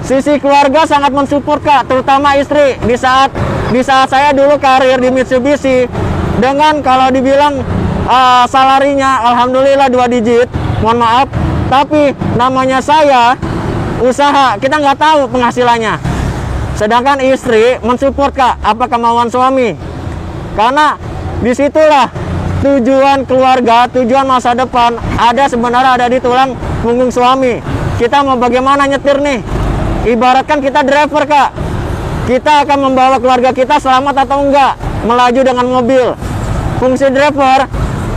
sisi keluarga sangat mensupport Kak, terutama istri. Di saat saya dulu karir di Mitsubishi, dengan kalau dibilang salarinya alhamdulillah 2 digit, mohon maaf, tapi namanya saya usaha, kita nggak tahu penghasilannya. Sedangkan istri mensupport Kak, apa kemauan suami. Karena disitulah tujuan keluarga, tujuan masa depan sebenarnya ada di tulang punggung suami. Kita mau bagaimana nyetir nih? Ibaratkan kita driver Kak, kita akan membawa keluarga kita selamat atau enggak melaju dengan mobil. Fungsi driver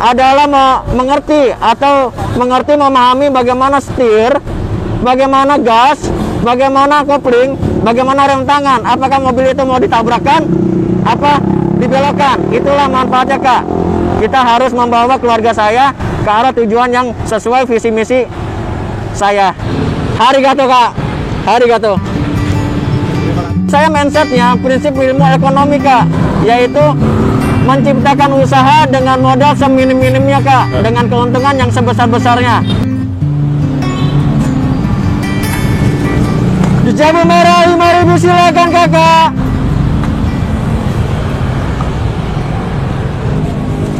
adalah mengerti memahami bagaimana setir, bagaimana gas, bagaimana kopling, bagaimana rem tangan. Apakah mobil itu mau ditabrakkan apa dibelokkan? Itulah manfaatnya Kak. Kita harus membawa keluarga saya ke arah tujuan yang sesuai visi misi saya. Arigato Kak, arigato. Saya mindsetnya prinsip ilmu ekonomi Kak, yaitu menciptakan usaha dengan modal seminim-minimnya Kak, dengan keuntungan yang sebesar-besarnya. Jambu merah 5.000 silakan Kakak.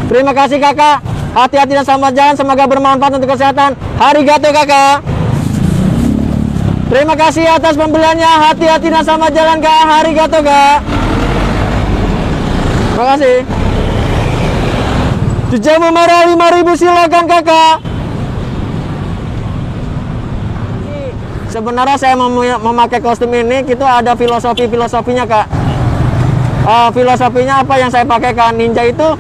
Terima kasih Kakak. Hati-hati dan selamat jalan, semoga bermanfaat untuk kesehatan. Arigato Kakak. Terima kasih atas pembeliannya. Hati-hati dan selamat jalan Kak. Arigato Kak. Terima kasih. Jambu merah 5.000 silakan Kakak. Sebenarnya saya memakai kostum ini, itu ada filosofinya Kak. Filosofinya apa yang saya pakai Kak? Ninja itu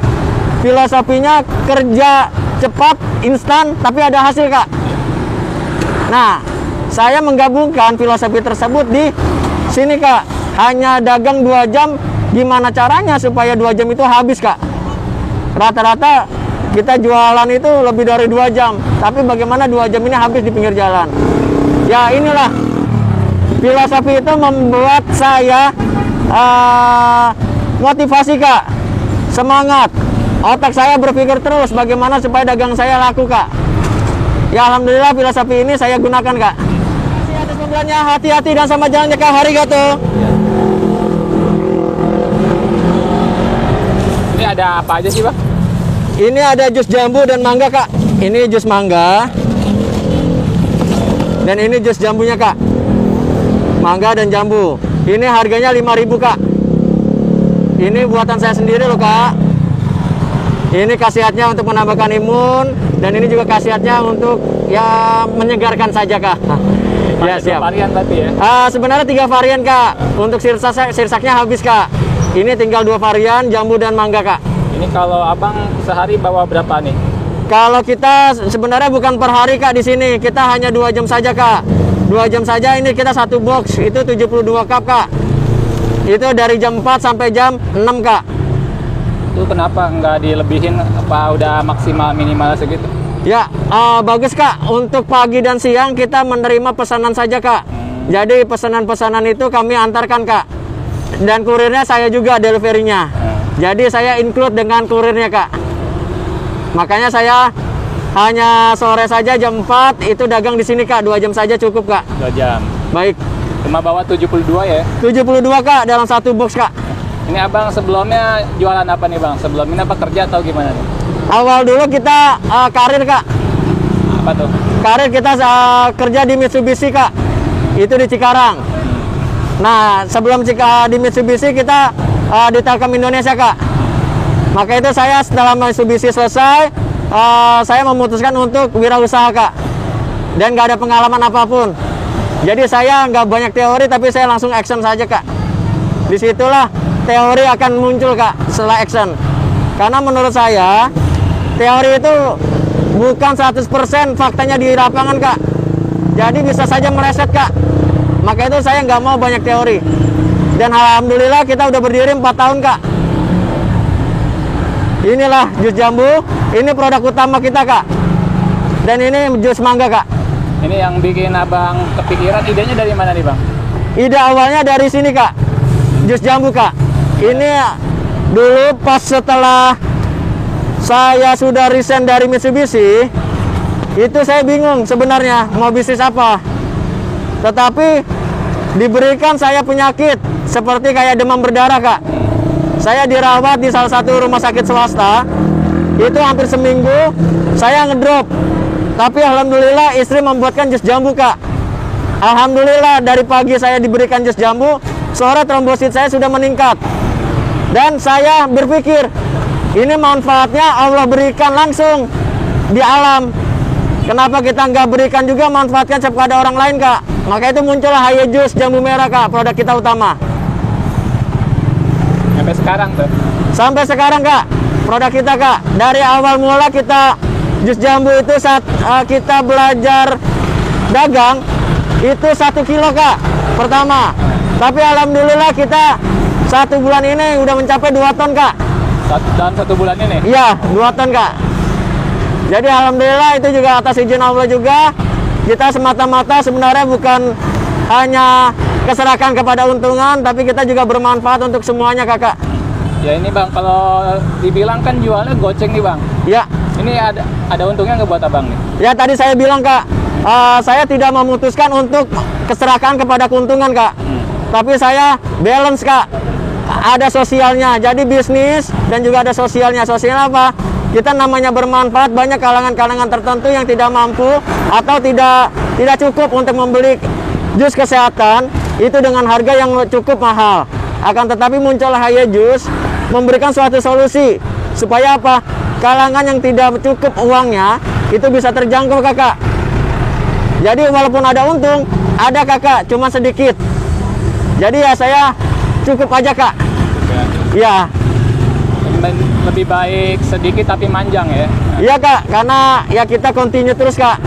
filosofinya kerja cepat, instan, tapi ada hasil Kak. Nah, saya menggabungkan filosofi tersebut di sini Kak. Hanya dagang 2 jam, gimana caranya supaya 2 jam itu habis Kak? Rata-rata kita jualan itu lebih dari 2 jam, tapi bagaimana 2 jam ini habis di pinggir jalan? Ya inilah filosofi itu membuat saya motivasi Kak, semangat. Otak saya berpikir terus bagaimana supaya dagang saya laku Kak. Ya alhamdulillah filosofi ini saya gunakan Kak. Atas pembeliannya, hati-hati dan sama jalannya Kak. Arigato. Ini ada apa aja sih Bang? Ini ada jus jambu dan mangga Kak. Ini jus mangga. Dan ini jus jambunya Kak. Mangga dan jambu. Ini harganya 5.000 Kak. Ini buatan saya sendiri loh Kak. Ini khasiatnya untuk menambahkan imun, dan ini juga khasiatnya untuk ya menyegarkan saja Kak. Ya siap. Varian tadi ya? Sebenarnya 3 varian Kak. Untuk sirsaknya habis Kak. Ini tinggal 2 varian, jambu dan mangga Kak. Ini kalau Abang sehari bawa berapa nih? Kalau kita sebenarnya bukan per hari Kak di sini. Kita hanya 2 jam saja Kak. 2 jam saja ini kita 1 box itu 72 cup Kak. Itu dari jam 4 sampai jam 6 Kak. Itu kenapa nggak dilebihin? Apa udah maksimal minimal segitu? Ya, bagus Kak. Untuk pagi dan siang kita menerima pesanan saja Kak. Jadi pesanan-pesanan itu kami antarkan Kak. Dan kurirnya saya juga deliverynya. Jadi saya include dengan kurirnya Kak. Makanya saya hanya sore saja jam 4 itu dagang di sini Kak. 2 jam saja cukup Kak. 2 jam. Baik. Cuma bawa 72 ya? 72 Kak dalam 1 box Kak. Ini Abang sebelumnya jualan apa nih Bang? Sebelum ini apa kerja atau gimana nih? Awal dulu kita karir Kak. Apa tuh? Karir kita kerja di Mitsubishi Kak. Itu di Cikarang. Nah sebelum di Mitsubishi kita di Telkom Indonesia Kak. Maka itu saya setelah Mitsubishi selesai, saya memutuskan untuk wirausaha Kak. Dan nggak ada pengalaman apapun. Jadi saya nggak banyak teori, tapi saya langsung action saja Kak. Disitulah teori akan muncul Kak setelah action. Karena menurut saya teori itu bukan 100% faktanya di lapangan Kak. Jadi bisa saja meleset Kak. Maka itu saya nggak mau banyak teori. Dan alhamdulillah kita udah berdiri 4 tahun Kak. Inilah jus jambu. Ini produk utama kita Kak. Dan ini jus mangga Kak. Ini yang bikin Abang kepikiran, idenya dari mana nih Bang? Ide awalnya dari sini Kak. Jus jambu Kak. Ini dulu pas setelah saya sudah resign dari Mitsubishi, itu saya bingung sebenarnya mau bisnis apa. Tetapi diberikan saya penyakit seperti kayak demam berdarah, Kak. Saya dirawat di salah satu rumah sakit swasta, itu hampir seminggu saya ngedrop. Tapi alhamdulillah istri membuatkan jus jambu, Kak. Alhamdulillah dari pagi saya diberikan jus jambu, sore trombosit saya sudah meningkat. Dan saya berpikir, ini manfaatnya Allah berikan langsung di alam. Kenapa kita nggak berikan juga manfaatkan kepada orang lain, Kak? Maka itu muncullah Haye Jus Jambu Merah, Kak, produk kita utama. Sampai sekarang tuh? Sampai sekarang, Kak, produk kita, Kak. Dari awal mula kita jus jambu itu saat kita belajar dagang, itu 1 kilo, Kak, pertama. Tapi alhamdulillah kita 1 bulan ini udah mencapai 2 ton, Kak. Dalam 1 bulan ini? Iya, 2 ton, Kak. Jadi alhamdulillah itu juga atas izin Allah juga. Kita semata-mata sebenarnya bukan hanya keserahkan kepada untungan, tapi kita juga bermanfaat untuk semuanya, Kakak. Ya ini Bang, kalau dibilang kan jualnya goceng nih Bang. Ya. Ini ada untungnya nggak buat Abang nih? Ya tadi saya bilang, Kak, saya tidak memutuskan untuk keserahkan kepada keuntungan, Kak. Tapi saya balance, Kak. Ada sosialnya, jadi bisnis dan juga ada sosialnya. Sosialnya apa? Kita namanya bermanfaat, banyak kalangan-kalangan tertentu yang tidak mampu atau tidak cukup untuk membeli jus kesehatan itu dengan harga yang cukup mahal. Akan tetapi muncul Haye Jus memberikan suatu solusi supaya apa? Kalangan yang tidak cukup uangnya itu bisa terjangkau, Kakak. Jadi walaupun ada untung, ada, Kakak, cuma sedikit. Jadi ya saya cukup aja, Kak. Ya. Lebih baik sedikit tapi manjang ya? Iya, Kak, karena ya kita continue terus, Kak.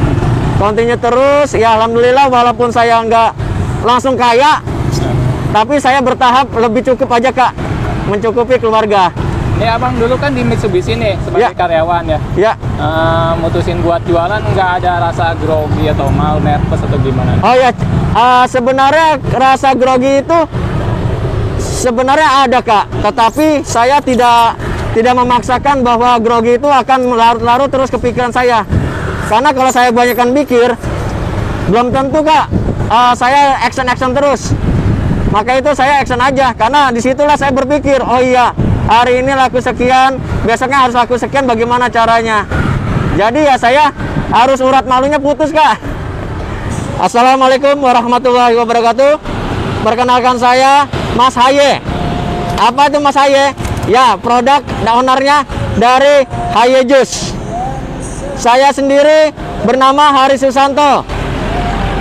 Continue terus, ya alhamdulillah walaupun saya nggak langsung kaya, tapi saya bertahap lebih cukup aja, Kak. Mencukupi keluarga. Ini Abang dulu kan di Mitsubishi nih sebagai karyawan ya? Ya. Mutusin buat jualan nggak ada rasa grogi atau mal, nervous atau gimana? Oh ya, sebenarnya rasa grogi itu sebenarnya ada, Kak, tetapi saya tidak memaksakan bahwa grogi itu akan larut-larut terus ke pikiran saya. Karena kalau saya banyakkan mikir, belum tentu, Kak, saya action terus. Maka itu saya action aja, karena disitulah saya berpikir, oh iya, hari ini laku sekian, besoknya harus laku sekian, bagaimana caranya. Jadi ya saya harus urat malunya putus, Kak. Assalamualaikum warahmatullahi wabarakatuh. Perkenalkan saya Mas Haye. Apa itu Mas Haye? Ya, produk ownernya dari Haye Jus. Saya sendiri bernama Hari Susanto.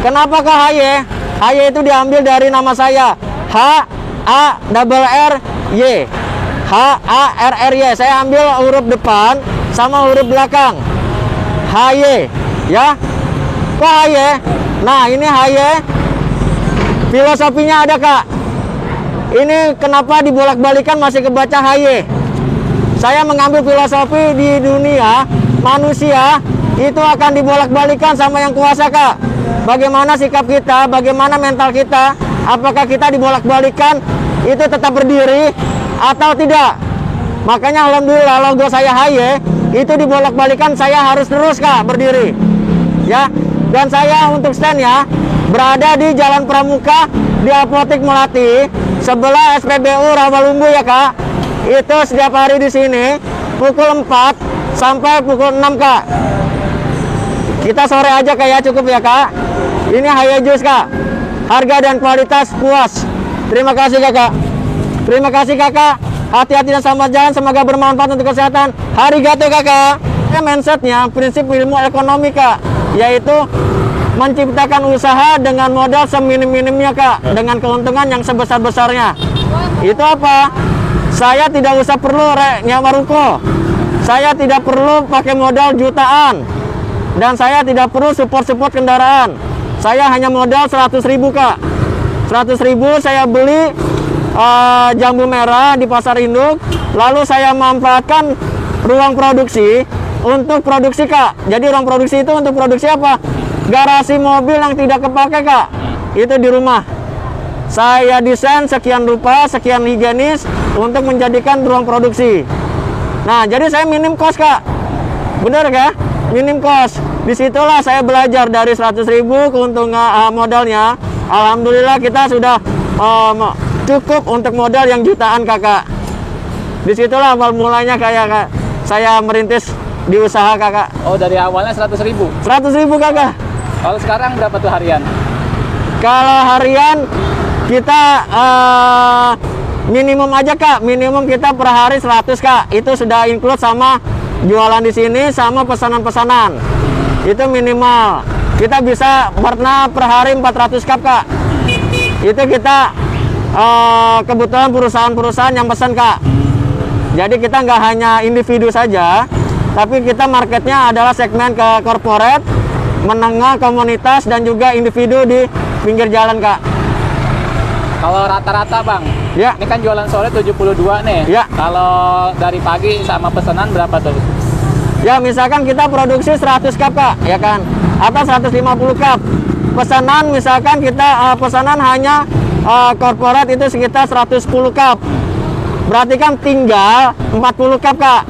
Kenapa ke Haye? Haye itu diambil dari nama saya, H-A-R-R-Y. H-A-R-R-Y. Saya ambil huruf depan sama huruf belakang. Haye, ya. Kok Haye? Nah, ini Haye. Filosofinya ada, Kak. Ini kenapa dibolak-balikan masih kebaca Haye? Saya mengambil filosofi di dunia manusia itu akan dibolak-balikan sama yang kuasa, Kak. Bagaimana sikap kita, bagaimana mental kita, apakah kita dibolak-balikan itu tetap berdiri atau tidak? Makanya alhamdulillah logo saya Haye itu dibolak-balikan, saya harus terus, Kak, berdiri. Ya. Dan saya untuk stand-nya berada di Jalan Pramuka di Apotik Melati sebelah SPBU Rawalumbu, ya, Kak. Itu setiap hari di sini pukul 4 sampai pukul 6, Kak. Kita sore aja, Kak, ya, cukup ya, Kak. Ini Haye Jus, Kak. Harga dan kualitas puas. Terima kasih, Kakak. Terima kasih, Kakak. Hati-hati dan selamat jalan, semoga bermanfaat untuk kesehatan. Arigato, Kakak. Mindsetnya prinsip ilmu ekonomi, Kak, yaitu menciptakan usaha dengan modal seminim-minimnya, Kak, dengan keuntungan yang sebesar-besarnya. Itu apa? Saya tidak usah perlu nyawa ruko. Saya tidak perlu pakai modal jutaan. Dan saya tidak perlu support kendaraan. Saya hanya modal 100.000, Kak. 100.000 saya beli jambu merah di pasar induk. Lalu saya manfaatkan ruang produksi untuk produksi, Kak. Jadi ruang produksi itu untuk produksi apa? Garasi mobil yang tidak kepake, Kak, itu di rumah. Saya desain sekian rupa, sekian higienis untuk menjadikan ruang produksi. Nah, jadi saya minim cost, Kak. Bener, Kak? Minim cost. Disitulah saya belajar dari 100.000 keuntungan modalnya Alhamdulillah kita sudah cukup untuk modal yang jutaan kakak. Disitulah awal mulanya kayak saya merintis di usaha kakak. Oh, dari awalnya 100.000. 100.000 kakak. Kalau sekarang berapa tuh harian? Kalau harian kita minimum aja kak, minimum kita per hari 100 kak. Itu sudah include sama jualan di sini sama pesanan-pesanan. Itu minimal. Kita bisa pernah per hari 400 cup kak. Itu kita kebetulan perusahaan-perusahaan yang pesan kak. Jadi kita nggak hanya individu saja, tapi kita marketnya adalah segmen ke corporate, menengah, komunitas, dan juga individu di pinggir jalan kak. Kalau rata-rata bang, Ya. ini kan jualan sore 72 nih. Ya. Kalau dari pagi sama pesanan berapa tuh? Ya misalkan kita produksi 100 cup kak, ya kan, atau 150 cup. Pesanan misalkan kita pesanan hanya corporate itu sekitar 110 cup. Berarti kan tinggal 40 cup kak.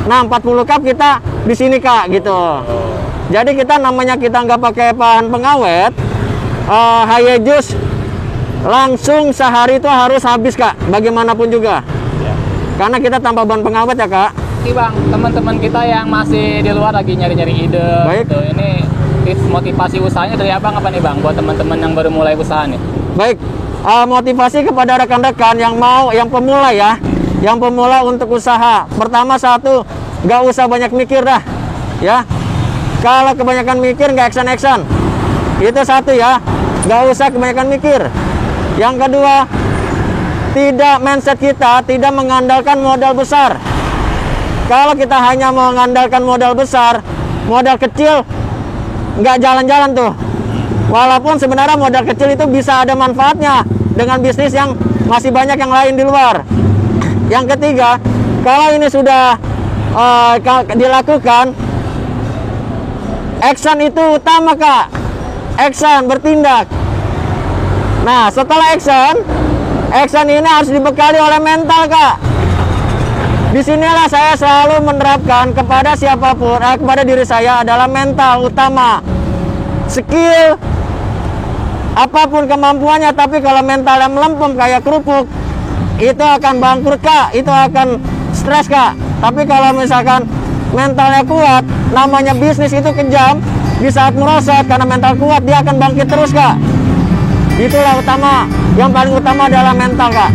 Nah 40 cup kita di sini kak gitu. Jadi kita namanya kita nggak pakai bahan pengawet, high juice langsung sehari itu harus habis kak, bagaimanapun juga. Ya. Karena kita tanpa bahan pengawet ya kak. Ini bang, teman-teman kita yang masih di luar lagi nyari-nyari ide. Baik. Gitu. Ini tips motivasi usahanya dari abang apa nih bang, buat teman-teman yang baru mulai usaha nih? Baik, motivasi kepada rekan-rekan yang pemula ya, yang pemula untuk usaha. Pertama satu, nggak usah banyak mikir dah, ya. Kalau kebanyakan mikir nggak action. Itu satu ya, nggak usah kebanyakan mikir. Yang kedua, mindset kita tidak mengandalkan modal besar. Kalau kita hanya mengandalkan modal besar, modal kecil nggak jalan-jalan tuh. Walaupun sebenarnya modal kecil itu bisa ada manfaatnya dengan bisnis yang masih banyak yang lain di luar. Yang ketiga, kalau ini sudah dilakukan, action itu utama kak. Action, bertindak. Nah setelah action ini harus dibekali oleh mental kak. Disinilah saya selalu menerapkan kepada siapapun, kepada diri saya adalah mental utama. Skill apapun kemampuannya, tapi kalau mentalnya melempem kayak kerupuk, itu akan bangkrut kak, itu akan stres kak. Tapi kalau misalkan mentalnya kuat, namanya bisnis itu kejam, di saat merosot karena mental kuat dia akan bangkit terus kak. Itulah utama, yang paling utama adalah mental kak.